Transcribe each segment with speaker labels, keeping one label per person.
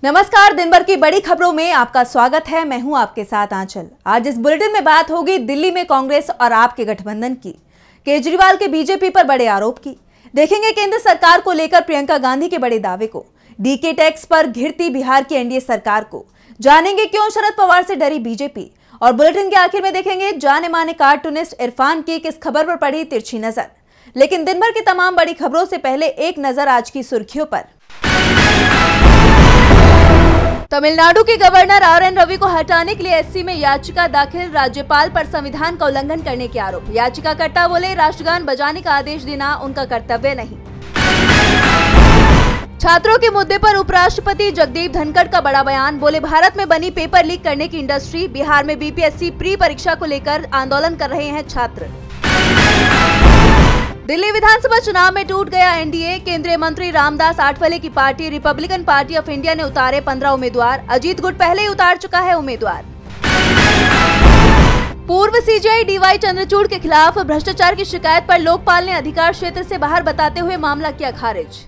Speaker 1: नमस्कार, दिन भर की बड़ी खबरों में आपका स्वागत है। मैं हूं आपके साथ आंचल। आज इस बुलेटिन में बात होगी दिल्ली में कांग्रेस और आप के गठबंधन की, केजरीवाल के बीजेपी पर बड़े आरोप की, देखेंगे केंद्र सरकार को लेकर प्रियंका गांधी के बड़े दावे को, डीके टैक्स पर घिरती बिहार की एनडीए सरकार को, जानेंगे क्यों शरद पवार से डरी बीजेपी, और बुलेटिन के आखिर में देखेंगे जाने माने कार्टूनिस्ट इरफान की किस खबर पर पड़ी तिरछी नजर। लेकिन दिन भर की तमाम बड़ी खबरों से पहले एक नजर आज की सुर्खियों पर। तमिलनाडु के गवर्नर आर.एन. रवि को हटाने के लिए एससी में याचिका दाखिल, राज्यपाल पर संविधान का उल्लंघन करने के आरोप। याचिकाकर्ता बोले राष्ट्रगान बजाने का आदेश देना उनका कर्तव्य नहीं। छात्रों के मुद्दे पर उपराष्ट्रपति जगदीप धनखड़ का बड़ा बयान, बोले भारत में बनी पेपर लीक करने की इंडस्ट्री, बिहार में बीपीएससी प्री परीक्षा को लेकर आंदोलन कर रहे हैं छात्र। दिल्ली विधानसभा चुनाव में टूट गया एनडीए, केंद्रीय मंत्री रामदास आठवले की party Republican party of India ने उतारे 15 उम्मीदवार, अजीत गुट पहले ही उतार चुका है उम्मीदवार। पूर्व सीजीआई डीवाई चंद्रचूड़ के खिलाफ भ्रष्टाचार की शिकायत पर लोकपाल ने अधिकार क्षेत्र से बाहर बताते हुए मामला किया खारिज।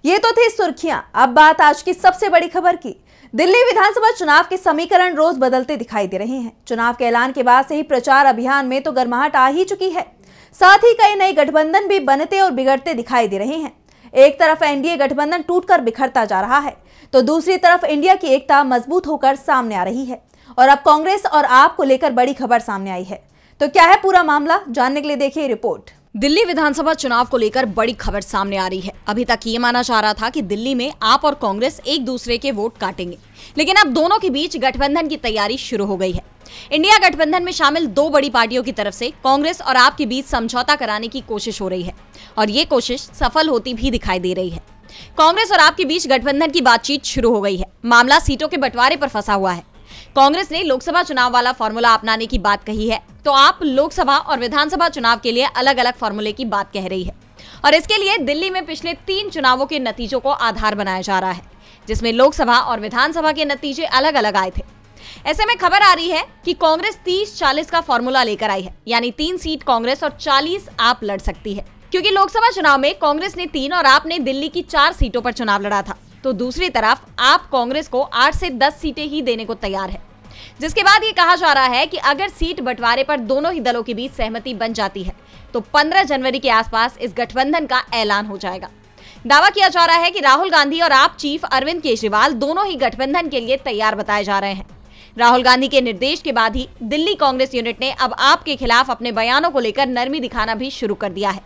Speaker 1: ये तो थी सुर्खियां, अब बात आज की सबसे बड़ी खबर की। दिल्ली विधानसभा चुनाव के समीकरण रोज बदलते दिखाई दे रहे हैं। चुनाव के ऐलान के बाद से ही प्रचार अभियान में तो गर्माहट आ ही चुकी है, साथ ही कई नए गठबंधन भी बनते और बिगड़ते दिखाई दे रहे हैं। एक तरफ एनडीए गठबंधन टूटकर बिखरता जा रहा है, तो दूसरी तरफ इंडिया की एकता मजबूत होकर सामने आ रही है। और अब कांग्रेस और आप को लेकर बड़ी खबर सामने आई है, तो क्या है पूरा मामला, जानने के लिए देखिए रिपोर्ट।
Speaker 2: दिल्ली विधानसभा चुनाव को लेकर बड़ी खबर सामने आ रही है। अभी तक ये माना जा रहा था कि दिल्ली में आप और कांग्रेस एक दूसरे के वोट काटेंगे, लेकिन अब दोनों के बीच गठबंधन की तैयारी शुरू हो गई है। इंडिया गठबंधन में शामिल दो बड़ी पार्टियों की तरफ से कांग्रेस और आप के बीच समझौता कराने की कोशिश हो रही है, और ये कोशिश सफल होती भी दिखाई दे रही है। कांग्रेस और आप के बीच गठबंधन की बातचीत शुरू हो गई है। मामला सीटों के बंटवारे पर फंसा हुआ है। कांग्रेस ने लोकसभा चुनाव वाला फॉर्मूला अपनाने की बात कही है, तो आप लोकसभा और विधानसभा चुनाव के लिए अलग अलग फॉर्मूले की बात कह रही है। और इसके लिए दिल्ली में पिछले 3 चुनावों के नतीजों को आधार बनाया जा रहा है, जिसमें लोकसभा और विधानसभा के नतीजे अलग अलग आए थे। ऐसे में खबर आ रही है कि कांग्रेस 30-40 का फॉर्मूला लेकर आई है, यानी 3 सीट कांग्रेस और 40 आप लड़ सकती है। क्योंकि लोकसभा चुनाव में कांग्रेस ने 3 और आपने दिल्ली की 4 सीटों पर चुनाव लड़ा था, तो दूसरी तरफ आप कांग्रेस को 8 से 10 सीटें ही देने को तैयार है। जिसके बाद ये कहा जा रहा है कि अगर सीट बंटवारे पर दोनों ही दलों के बीच सहमति बन जाती है, तो 15 जनवरी के आसपास इस गठबंधन का ऐलान हो जाएगा। दावा किया जा रहा है कि राहुल गांधी और आप चीफ अरविंद केजरीवाल दोनों ही गठबंधन के लिए तैयार बताए जा रहे हैं। राहुल गांधी के निर्देश के बाद ही दिल्ली कांग्रेस यूनिट ने अब आप के खिलाफ अपने बयानों को लेकर नरमी दिखाना भी शुरू कर दिया है।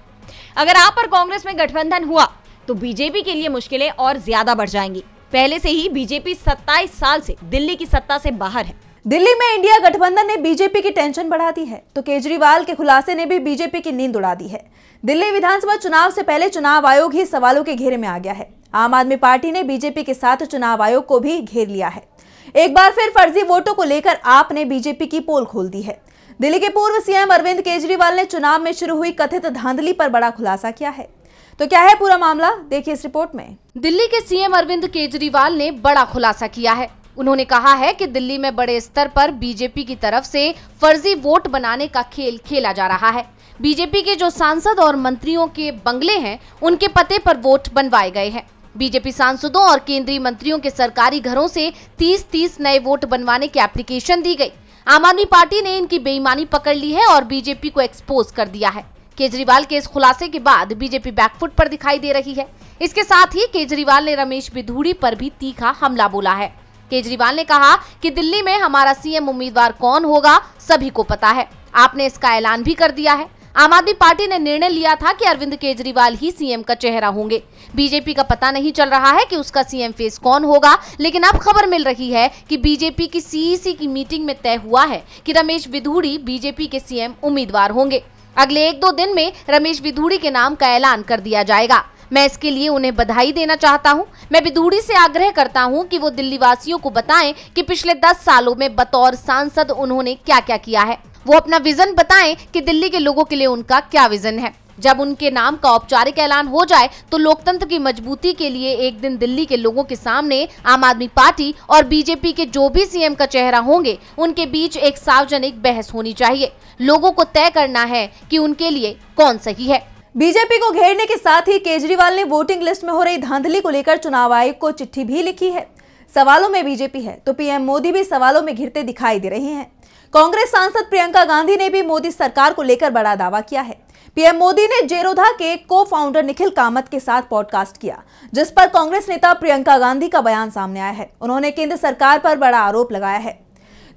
Speaker 2: अगर आप और कांग्रेस में गठबंधन हुआ तो बीजेपी के लिए मुश्किलें और ज्यादा बढ़ जाएंगी। पहले से ही बीजेपी 27 साल से दिल्ली की सत्ता से बाहर है।
Speaker 1: दिल्ली में इंडिया गठबंधन ने बीजेपी की टेंशन बढ़ा दी है, तो केजरीवाल के खुलासे ने भी बीजेपी की नींद उड़ा दी है। दिल्ली विधानसभा चुनाव से पहले चुनाव आयोग ही सवालों के घेरे में आ गया है। आम आदमी पार्टी ने बीजेपी के साथ चुनाव आयोग को भी घेर लिया है। एक बार फिर फर्जी वोटों को लेकर आपने बीजेपी की पोल खोल दी है। दिल्ली के पूर्व सीएम अरविंद केजरीवाल ने चुनाव में शुरू हुई कथित धांधली पर बड़ा खुलासा किया है, तो क्या है पूरा मामला, देखिए इस रिपोर्ट में।
Speaker 3: दिल्ली के सीएम अरविंद केजरीवाल ने बड़ा खुलासा किया है। उन्होंने कहा है कि दिल्ली में बड़े स्तर पर बीजेपी की तरफ से फर्जी वोट बनाने का खेल खेला जा रहा है। बीजेपी के जो सांसद और मंत्रियों के बंगले हैं, उनके पते पर वोट बनवाए गए हैं। बीजेपी सांसदों और केंद्रीय मंत्रियों के सरकारी घरों से 30-30 नए वोट बनवाने की एप्लीकेशन दी गई। आम आदमी पार्टी ने इनकी बेईमानी पकड़ ली है और बीजेपी को एक्सपोज कर दिया है। केजरीवाल के इस खुलासे के बाद बीजेपी बैकफुट पर दिखाई दे रही है। इसके साथ ही केजरीवाल ने रमेश बिधूड़ी पर भी तीखा हमला बोला है। केजरीवाल ने कहा कि दिल्ली में हमारा सीएम उम्मीदवार कौन होगा सभी को पता है, आपने इसका ऐलान भी कर दिया है। आम आदमी पार्टी ने निर्णय लिया था कि अरविंद केजरीवाल ही सीएम का चेहरा होंगे। बीजेपी का पता नहीं चल रहा है कि उसका सीएम फेस कौन होगा, लेकिन अब खबर मिल रही है कि बीजेपी की सीईसी की मीटिंग में तय हुआ है कि रमेश बिधूड़ी बीजेपी के सीएम उम्मीदवार होंगे। अगले 1-2 दिन में रमेश बिधूड़ी के नाम का ऐलान कर दिया जाएगा। मैं इसके लिए उन्हें बधाई देना चाहता हूं। मैं बिधूड़ी से आग्रह करता हूं कि वो दिल्ली वासियों को बताएं कि पिछले 10 सालों में बतौर सांसद उन्होंने क्या क्या किया है। वो अपना विजन बताएं कि दिल्ली के लोगों के लिए उनका क्या विजन है। जब उनके नाम का औपचारिक ऐलान हो जाए तो लोकतंत्र की मजबूती के लिए एक दिन दिल्ली के लोगों के सामने आम आदमी पार्टी और बीजेपी के जो भी सीएम का चेहरा होंगे, उनके बीच एक सार्वजनिक बहस होनी चाहिए। लोगों को तय करना है कि उनके लिए कौन सही है।
Speaker 1: बीजेपी को घेरने के साथ ही केजरीवाल ने वोटिंग लिस्ट में हो रही धांधली को लेकर चुनाव आयोग को चिट्ठी भी लिखी है। सवालों में बीजेपी है तो पीएम मोदी भी सवालों में घिरते दिखाई दे रहे हैं। कांग्रेस सांसद प्रियंका गांधी ने भी मोदी सरकार को लेकर बड़ा दावा किया है। पीएम मोदी ने जेरोधा के को फाउंडर निखिल कामत के साथ पॉडकास्ट किया, जिस पर कांग्रेस नेता प्रियंका गांधी का बयान सामने आया है। उन्होंने केंद्र सरकार पर बड़ा आरोप लगाया है।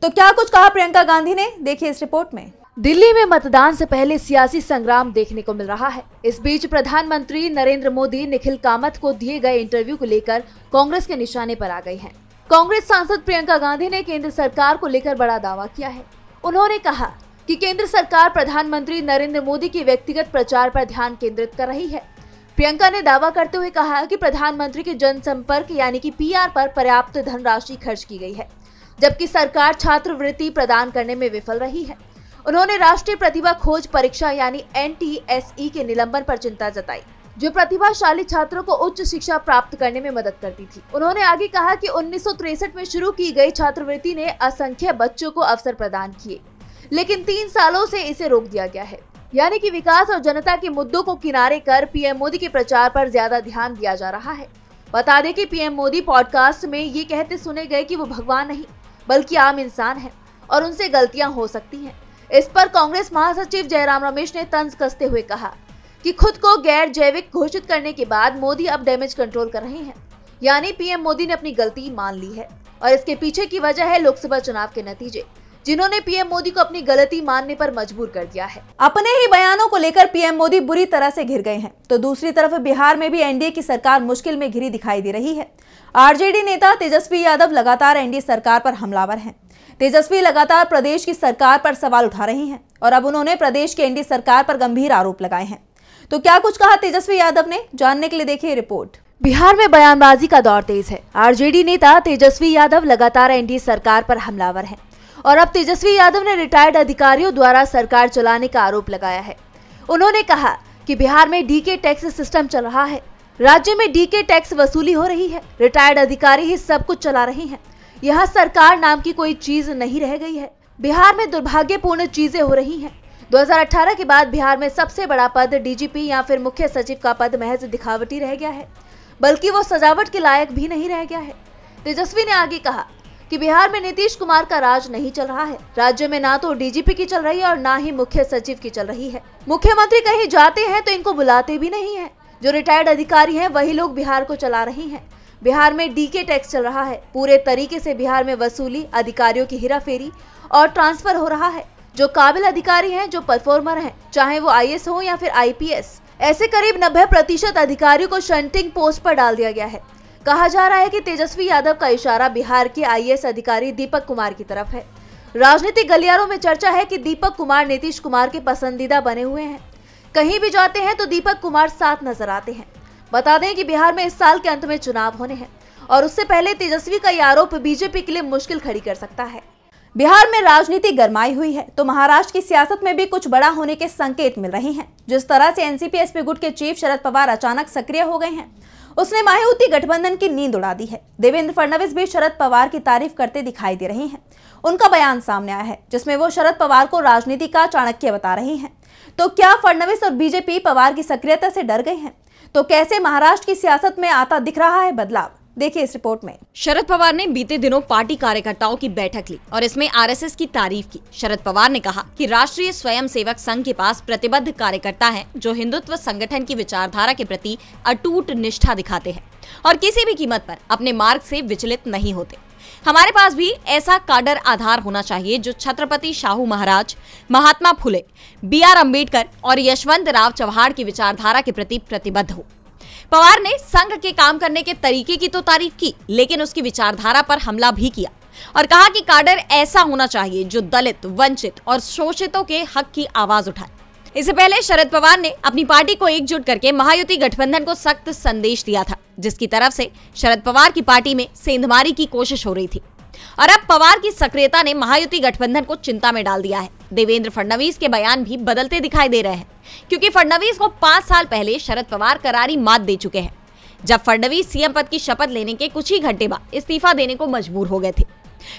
Speaker 1: तो क्या कुछ कहा प्रियंका गांधी ने, देखिए इस रिपोर्ट में।
Speaker 4: दिल्ली में मतदान से पहले सियासी संग्राम देखने को मिल रहा है। इस बीच प्रधानमंत्री नरेंद्र मोदी निखिल कामत को दिए गए इंटरव्यू को लेकर कांग्रेस के निशाने पर आ गए हैं। कांग्रेस सांसद प्रियंका गांधी ने केंद्र सरकार को लेकर बड़ा दावा किया है। उन्होंने कहा कि केंद्र सरकार प्रधानमंत्री नरेंद्र मोदी के व्यक्तिगत प्रचार पर ध्यान केंद्रित कर रही है। प्रियंका ने दावा करते हुए कहा कि प्रधानमंत्री के जनसंपर्क यानी कि पीआर पर पर्याप्त धनराशि खर्च की गई है, जबकि सरकार छात्रवृत्ति प्रदान करने में विफल रही है। उन्होंने राष्ट्रीय प्रतिभा खोज परीक्षा यानी NTSE के निलंबन पर चिंता जताई, जो प्रतिभाशाली छात्रों को उच्च शिक्षा प्राप्त करने में मदद करती थी। उन्होंने आगे कहा कि 1963 में शुरू की गई छात्रवृत्ति ने असंख्य बच्चों को अवसर प्रदान किए, लेकिन 3 सालों से इसे रोक दिया गया है। यानी कि विकास और जनता के मुद्दों को किनारे कर पीएम मोदी के प्रचार पर ज्यादा ध्यान दिया जा रहा है। बता दें कि पीएम मोदी पॉडकास्ट में ये कहते सुने गए कि वो भगवान नहीं बल्कि आम इंसान है और उनसे गलतियां हो सकती हैं। इस पर कांग्रेस महासचिव जयराम रमेश ने तंज कसते हुए कहा कि खुद को गैर जैविक घोषित करने के बाद मोदी अब डैमेज कंट्रोल कर रहे हैं। यानी पीएम मोदी ने अपनी गलती मान ली है और इसके पीछे की वजह है लोकसभा चुनाव के नतीजे, जिन्होंने पीएम मोदी को अपनी गलती मानने पर मजबूर कर दिया है।
Speaker 1: अपने ही बयानों को लेकर पीएम मोदी बुरी तरह से घिर गए हैं, तो दूसरी तरफ बिहार में भी एनडीए की सरकार मुश्किल में घिरी दिखाई दे रही है। आरजेडी नेता तेजस्वी यादव लगातार एनडीए सरकार पर हमलावर हैं। तेजस्वी लगातार प्रदेश की सरकार पर सवाल उठा रही हैं और अब उन्होंने प्रदेश की एनडीए सरकार पर गंभीर आरोप लगाए हैं। तो क्या कुछ कहा तेजस्वी यादव ने, जानने के लिए देखिए रिपोर्ट।
Speaker 4: बिहार में बयानबाजी का दौर तेज है। आरजेडी नेता तेजस्वी यादव लगातार एनडीए सरकार पर हमलावर हैं और अब तेजस्वी यादव ने रिटायर्ड अधिकारियों द्वारा सरकार चलाने का आरोप लगाया है। उन्होंने कहा कि बिहार में डीके टैक्स सिस्टम चल रहा है, राज्य में डीके टैक्स वसूली हो रही है, रिटायर्ड अधिकारी ही सब कुछ चला रहे हैं, यहाँ सरकार नाम की कोई चीज नहीं रह गई है। बिहार में दुर्भाग्यपूर्ण चीजें हो रही हैं। 2018 के बाद बिहार में सबसे बड़ा पद डीजीपी या फिर मुख्य सचिव का पद महज दिखावटी रह गया है, बल्कि वो सजावट के लायक भी नहीं रह गया है। तेजस्वी ने आगे कहा कि बिहार में नीतीश कुमार का राज नहीं चल रहा है। राज्य में ना तो डीजीपी की चल रही है और ना ही मुख्य सचिव की चल रही है। मुख्यमंत्री कहीं जाते हैं तो इनको बुलाते भी नहीं है। जो रिटायर्ड अधिकारी हैं वही लोग बिहार को चला रहे हैं। बिहार में डीके टैक्स चल रहा है। पूरे तरीके से बिहार में वसूली, अधिकारियों की हेराफेरी और ट्रांसफर हो रहा है। जो काबिल अधिकारी हैं, जो परफॉर्मर हैं, चाहे वो आईएएस हो या फिर आईपीएस, ऐसे करीब 90% अधिकारियों को शंटिंग पोस्ट पर डाल दिया गया है। कहा जा रहा है कि तेजस्वी यादव का इशारा बिहार के आईएएस अधिकारी दीपक कुमार की तरफ है। राजनीतिक गलियारों में चर्चा है कि दीपक कुमार नीतीश कुमार के पसंदीदा बने हुए हैं। कहीं भी जाते हैं तो दीपक कुमार साथ नजर आते हैं। बता दें कि बिहार में इस साल के अंत में चुनाव होने हैं और उससे पहले तेजस्वी का यह आरोप बीजेपी के लिए मुश्किल खड़ी कर सकता है।
Speaker 1: बिहार में राजनीति गरमाई हुई है तो महाराष्ट्र की सियासत में भी कुछ बड़ा होने के संकेत मिल रहे हैं। जिस तरह से एनसीपी एसपी गुट के चीफ शरद पवार अचानक सक्रिय हो गए हैं, उसने महायुति गठबंधन की नींद उड़ा दी है। देवेंद्र फडणवीस भी शरद पवार की तारीफ करते दिखाई दे रहे हैं। उनका बयान सामने आया है जिसमें वो शरद पवार को राजनीति का चाणक्य बता रहे हैं। तो क्या फडणवीस और बीजेपी पवार की सक्रियता से डर गए हैं? तो कैसे महाराष्ट्र की सियासत में आता दिख रहा है बदलाव, देखिए इस रिपोर्ट में।
Speaker 2: शरद पवार ने बीते दिनों पार्टी कार्यकर्ताओं की बैठक ली और इसमें आरएसएस की तारीफ की। शरद पवार ने कहा कि राष्ट्रीय स्वयंसेवक संघ के पास प्रतिबद्ध कार्यकर्ता हैं जो हिंदुत्व संगठन की विचारधारा के प्रति अटूट निष्ठा दिखाते हैं और किसी भी कीमत पर अपने मार्ग से विचलित नहीं होते। हमारे पास भी ऐसा काडर आधार होना चाहिए जो छत्रपति शाहू महाराज, महात्मा फुले, BR अम्बेडकर और यशवंतराव चव्हाण की विचारधारा के प्रति प्रतिबद्ध हो। पवार ने संघ के काम करने के तरीके की तो तारीफ की, लेकिन उसकी विचारधारा पर हमला भी किया और कहा कि काडर ऐसा होना चाहिए जो दलित, वंचित और शोषितों के हक की आवाज उठाए। इससे पहले शरद पवार ने अपनी पार्टी को एकजुट करके महायुति गठबंधन को सख्त संदेश दिया था, जिसकी तरफ से शरद पवार की पार्टी में सेंधमारी की कोशिश हो रही थी। और अब पवार की सक्रियता ने महायुति गठबंधन को चिंता में डाल दिया है। देवेंद्र फडणवीस के बयान भी बदलते दिखाई दे रहे हैं, क्योंकि फडणवीस को 5 साल पहले शरद पवार करारी मात दे चुके हैं, जब फडणवीस सीएम पद की शपथ लेने के कुछ ही घंटे बाद इस्तीफा देने को मजबूर हो गए थे।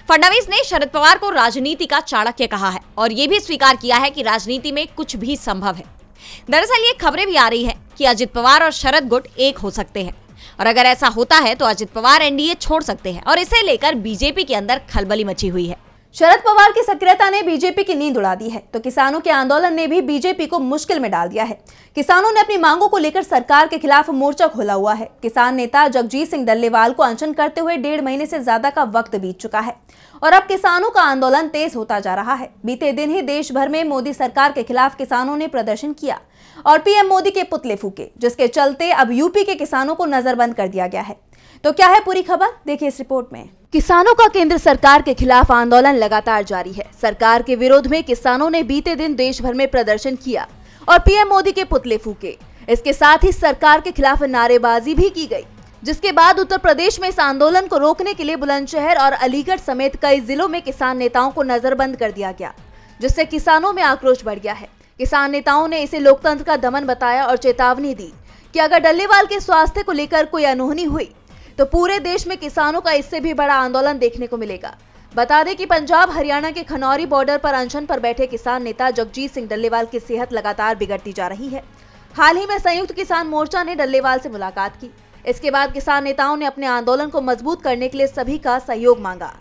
Speaker 2: फडणवीस ने शरद पवार को राजनीति का चाणक्य कहा है और ये भी स्वीकार किया है कि राजनीति में कुछ भी संभव है। दरअसल ये खबरें भी आ रही है कि अजित पवार और शरद गुट एक हो सकते हैं, और अगर ऐसा होता है तो अजित पवार एनडीए छोड़ सकते हैं, और इसे लेकर बीजेपी के अंदर खलबली मची हुई है।
Speaker 1: शरद पवार की सक्रियता ने बीजेपी की नींद उड़ा दी है, तो किसानों के आंदोलन ने भी बीजेपी को मुश्किल में डाल दिया है। किसानों ने अपनी मांगों को लेकर सरकार के खिलाफ मोर्चा खोला हुआ है। किसान नेता जगजीत सिंह डल्लेवाल को अनशन करते हुए 1.5 महीने से ज्यादा का वक्त बीत चुका है, और अब किसानों का आंदोलन तेज होता जा रहा है। बीते दिन ही देश भर में मोदी सरकार के खिलाफ किसानों ने प्रदर्शन किया और पीएम मोदी के पुतले फूके, जिसके चलते अब यूपी के किसानों को नजरबंद कर दिया गया है। तो क्या है पूरी खबर, देखिए इस रिपोर्ट में।
Speaker 4: किसानों का केंद्र सरकार के खिलाफ आंदोलन लगातार जारी है। सरकार के विरोध में किसानों ने बीते दिन देश भर में प्रदर्शन किया और पीएम मोदी के पुतले फूके। इसके साथ ही सरकार के खिलाफ नारेबाजी भी की गई, जिसके बाद उत्तर प्रदेश में इस आंदोलन को रोकने के लिए बुलंदशहर और अलीगढ़ समेत कई जिलों में किसान नेताओं को नजरबंद कर दिया गया, जिससे किसानों में आक्रोश बढ़ गया है। किसान नेताओं ने इसे लोकतंत्र का दमन बताया और चेतावनी दी कि अगर डल्लेवाल के स्वास्थ्य को लेकर कोई अनहोनी हुई तो पूरे देश में किसानों का इससे भी बड़ा आंदोलन देखने को मिलेगा। बता दें कि पंजाब हरियाणा के खनौरी बॉर्डर पर अनशन पर बैठे किसान नेता जगजीत सिंह डल्लेवाल की सेहत लगातार बिगड़ती जा रही है। हाल ही में संयुक्त किसान मोर्चा ने डल्लेवाल से मुलाकात की। इसके बाद किसान नेताओं ने अपने आंदोलन को मजबूत करने के लिए सभी का सहयोग मांगा।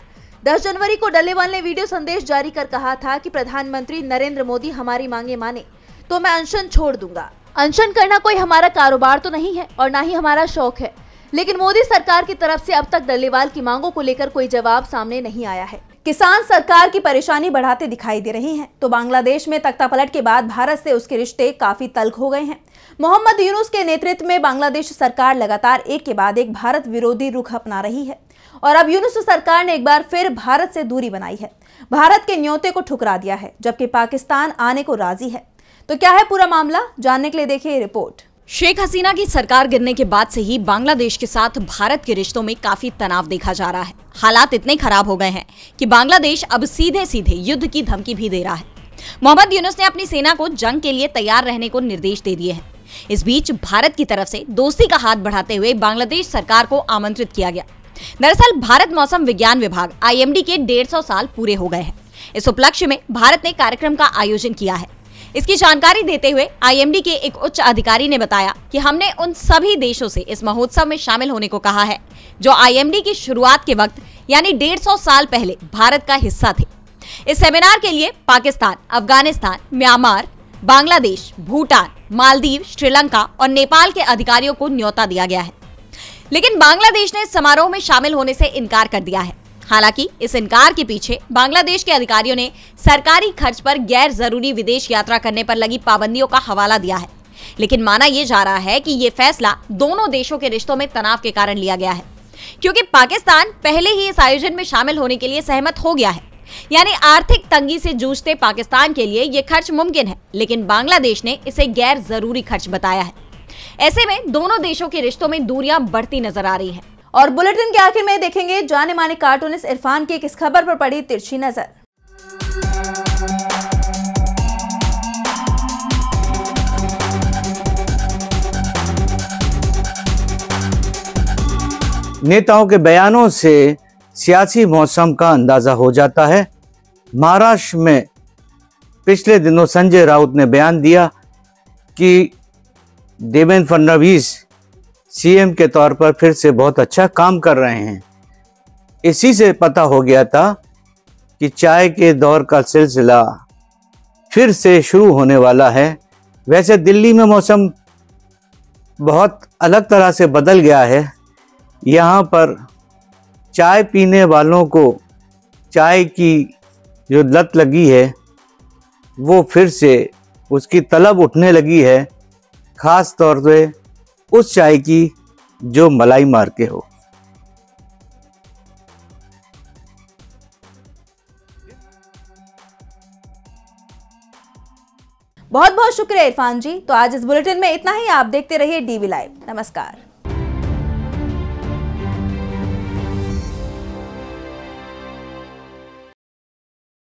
Speaker 4: 10 जनवरी को डल्लेवाल ने वीडियो संदेश जारी कर कहा था कि प्रधानमंत्री नरेंद्र मोदी हमारी मांगे माने तो मैं अनशन छोड़ दूंगा। अनशन करना कोई हमारा कारोबार तो नहीं है और ना ही हमारा शौक है, लेकिन मोदी सरकार की तरफ से अब तक डल्लेवाल की मांगों को लेकर कोई जवाब सामने नहीं आया है। किसान सरकार की परेशानी बढ़ाते दिखाई दे रही हैं, तो बांग्लादेश में तख्तापलट के बाद भारत से उसके रिश्ते काफी तल्ख हो गए हैं। मोहम्मद यूनुस के नेतृत्व में बांग्लादेश सरकार लगातार एक के बाद एक भारत विरोधी रुख अपना रही है, और अब यूनुस सरकार ने एक बार फिर भारत से दूरी बनाई है, भारत के न्योते को ठुकरा दिया है, जबकि पाकिस्तान आने को राजी है। तो क्या है पूरा मामला, जानने के लिए देखिए रिपोर्ट।
Speaker 2: शेख हसीना की सरकार गिरने के बाद से ही बांग्लादेश के साथ भारत के रिश्तों में काफी तनाव देखा जा रहा है। हालात इतने खराब हो गए हैं कि बांग्लादेश अब सीधे सीधे युद्ध की धमकी भी दे रहा है। मोहम्मद यूनुस ने अपनी सेना को जंग के लिए तैयार रहने को निर्देश दे दिए हैं। इस बीच भारत की तरफ से दोस्ती का हाथ बढ़ाते हुए बांग्लादेश सरकार को आमंत्रित किया गया। दरअसल भारत मौसम विज्ञान विभाग IMD के 150 साल पूरे हो गए हैं। इस उपलक्ष्य में भारत ने कार्यक्रम का आयोजन किया है। इसकी जानकारी देते हुए IMD के एक उच्च अधिकारी ने बताया कि हमने उन सभी देशों से इस महोत्सव में शामिल होने को कहा है जो IMD की शुरुआत के वक्त यानी 150 साल पहले भारत का हिस्सा थे। इस सेमिनार के लिए पाकिस्तान, अफगानिस्तान, म्यांमार, बांग्लादेश, भूटान, मालदीव, श्रीलंका और नेपाल के अधिकारियों को न्योता दिया गया है, लेकिन बांग्लादेश ने इस समारोह में शामिल होने से इनकार कर दिया है। हालांकि इस इनकार के पीछे बांग्लादेश के अधिकारियों ने सरकारी खर्च पर गैर जरूरी विदेश यात्रा करने पर लगी पाबंदियों का हवाला दिया है, लेकिन माना यह जा रहा है कि ये फैसला दोनों देशों के रिश्तों में तनाव के कारण लिया गया है, क्योंकि पाकिस्तान पहले ही इस आयोजन में शामिल होने के लिए सहमत हो गया है। यानी आर्थिक तंगी से जूझते पाकिस्तान के लिए ये खर्च मुमकिन है, लेकिन बांग्लादेश ने इसे गैर जरूरी खर्च बताया है। ऐसे में दोनों देशों के रिश्तों में दूरियां बढ़ती नजर आ रही हैं।
Speaker 1: और बुलेटिन के आखिर में देखेंगे जाने माने कार्टूनिस्ट इरफान की किस खबर पर पड़ी तिरछी नजर।
Speaker 5: नेताओं के बयानों से सियासी मौसम का अंदाजा हो जाता है। महाराष्ट्र में पिछले दिनों संजय राउत ने बयान दिया कि देवेंद्र फडणवीस सीएम के तौर पर फिर से बहुत अच्छा काम कर रहे हैं। इसी से पता हो गया था कि चाय के दौर का सिलसिला फिर से शुरू होने वाला है। वैसे दिल्ली में मौसम बहुत अलग तरह से बदल गया है। यहाँ पर चाय पीने वालों को चाय की जो लत लगी है वो फिर से उसकी तलब उठने लगी है, खास तौर पे उस चाय की जो मलाई मार के हो।
Speaker 1: बहुत बहुत शुक्रिया इरफान जी। तो आज इस बुलेटिन में इतना ही। आप देखते रहिए DV लाइव। नमस्कार।